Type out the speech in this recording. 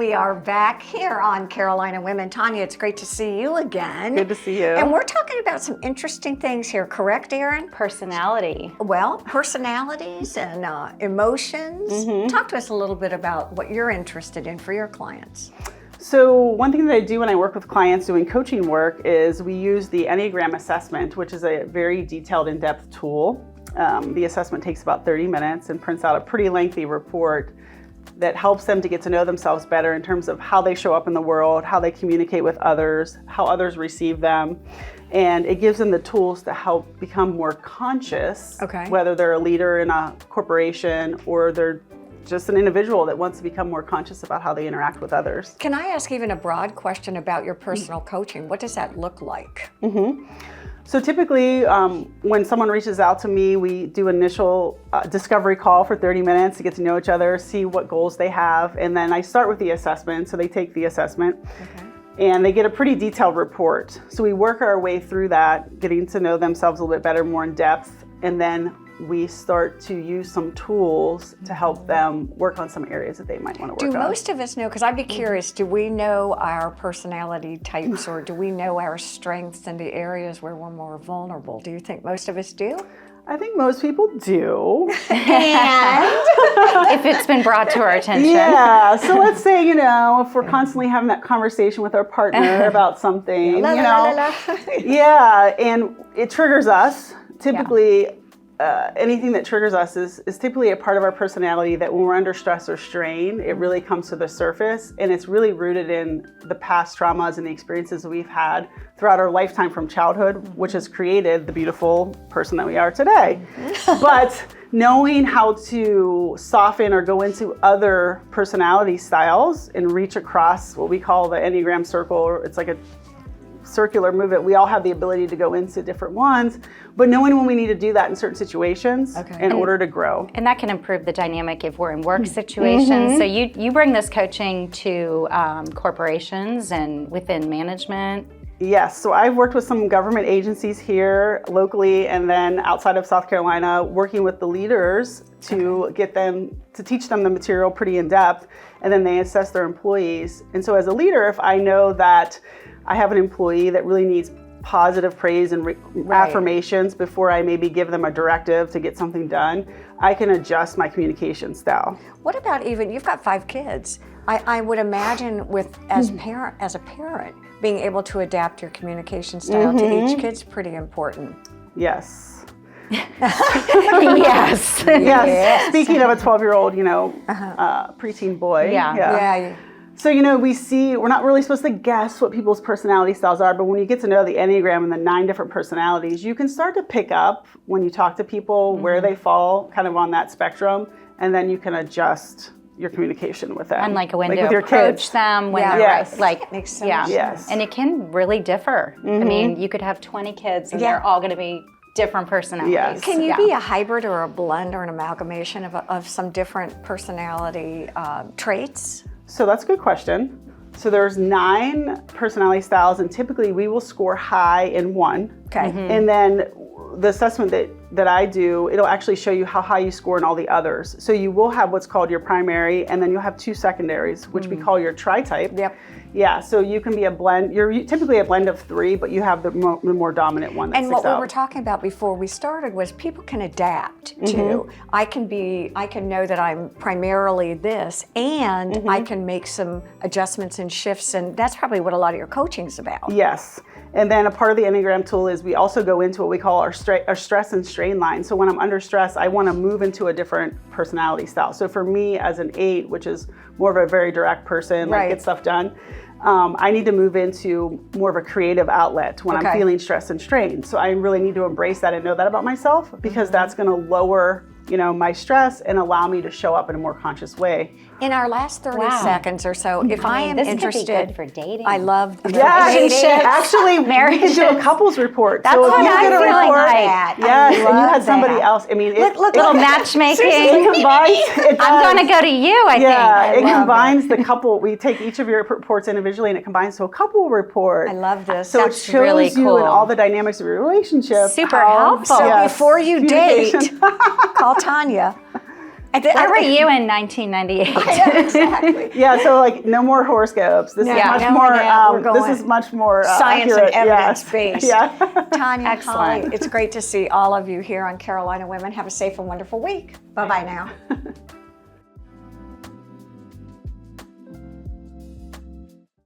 We are back here on Carolina Women. Tanya, it's great to see you again. Good to see you. And we're talking about some interesting things here, correct, Erin? Personality. Well, personalities and emotions. Talk to us a little bit about what you're interested in for your clients. So one thing that I do when I work with clients doing coaching work is we use the Enneagram assessment, which is a very detailed, in-depth tool. The assessment takes about 30 minutes and prints out a pretty lengthy report that helps them to get to know themselves better in terms of how they show up in the world, how they communicate with others, how others receive them. And it gives them the tools to help become more conscious, whether they're a leader in a corporation or they're just an individual that wants to become more conscious about how they interact with others. Can I ask even a broad question about your personal coaching? What does that look like? So typically, when someone reaches out to me, we do initial discovery call for 30 minutes to get to know each other, see what goals they have, and then I start with the assessment. So they take the assessment, and they get a pretty detailed report. So we work our way through that, getting to know themselves a little bit better, more in depth, and then we start to use some tools to help them work on some areas that they might want to work on. Do most of us know, because I'd be curious, do we know our personality types or do we know our strengths and the areas where we're more vulnerable? Do you think most of us do? I think most people do. And If it's been brought to our attention. Yeah, so let's say, if we're constantly having that conversation with our partner about something, yeah, and it triggers us. Typically, anything that triggers us is typically a part of our personality that when we're under stress or strain, it really comes to the surface, and it's really rooted in the past traumas and the experiences that we've had throughout our lifetime from childhood, which has created the beautiful person that we are today. But knowing how to soften or go into other personality styles and reach across what we call the Enneagram circle, it's like a circular movement. We all have the ability to go into different ones, but knowing when we need to do that in certain situations in order to grow. And that can improve the dynamic if we're in work situations. So you bring this coaching to corporations and within management. Yes, so I've worked with some government agencies here locally and then outside of South Carolina, working with the leaders to get them, to teach them the material pretty in depth, and then they assess their employees. And so as a leader, if I know that I have an employee that really needs positive praise and affirmations before I maybe give them a directive to get something done, I can adjust my communication style. what about even, you've got 5 kids. I would imagine as a parent, being able to adapt your communication style to each kid's pretty important. Yes. Yes. Yes. Speaking of a 12-year-old, preteen boy. Yeah. So, we're not really supposed to guess what people's personality styles are, but when you get to know the Enneagram and the 9 different personalities, you can start to pick up when you talk to people where they fall kind of on that spectrum, and then you can adjust your communication with them. And like a way with to your approach kids. them when they're makes sense. Yes. And it can really differ. I mean, you could have 20 kids and they're all going to be different personalities. Yes. Can you be a hybrid or a blend or an amalgamation of some different personality traits? So that's a good question. So there's 9 personality styles, and typically we will score high in one. Okay. And then the assessment that I do, it'll actually show you how high you score in all the others. So you will have what's called your primary, and then you'll have 2 secondaries, which we call your tri-type. Yep. Yeah, so you can be a blend. You're typically a blend of 3, but you have the more dominant one that And sticks what we out. were talking about before we started was people can adapt to. I can know that I'm primarily this, and I can make some adjustments and shifts, and that's probably what a lot of your coaching's about. Yes. And then a part of the Enneagram tool is we also go into what we call our stress and strain line. So when I'm under stress, I want to move into a different personality style. So for me as an 8, which is more of a very direct person, like get stuff done, I need to move into more of a creative outlet when I'm feeling stressed and strained. So I really need to embrace that and know that about myself, because that's going to lower my stress and allow me to show up in a more conscious way. In our last 30 seconds or so, if I am this interested, could be good for dating. I love the Relationships. Actually, we could do a couples report. That's so if what you I'm get a feeling report, like. yes, and you had somebody else. I mean, little matchmaking. It combines. I'm going to go to you, I think. It combines the couple. We take each of your reports individually, and it combines to a couple report. I love this. So That's it shows really you cool. in all the dynamics of your relationship. Super helpful. So Yes. before you date, Communication. call Tanya. Where were you in 1998? Exactly. Yeah, so like no more horoscopes. This is much no more. more that. We're This going is much more science accurate. and evidence-based. Yeah. Tanya, Excellent. Holly, it's great to see all of you here on Carolina Women. Have a safe and wonderful week. Bye-bye now.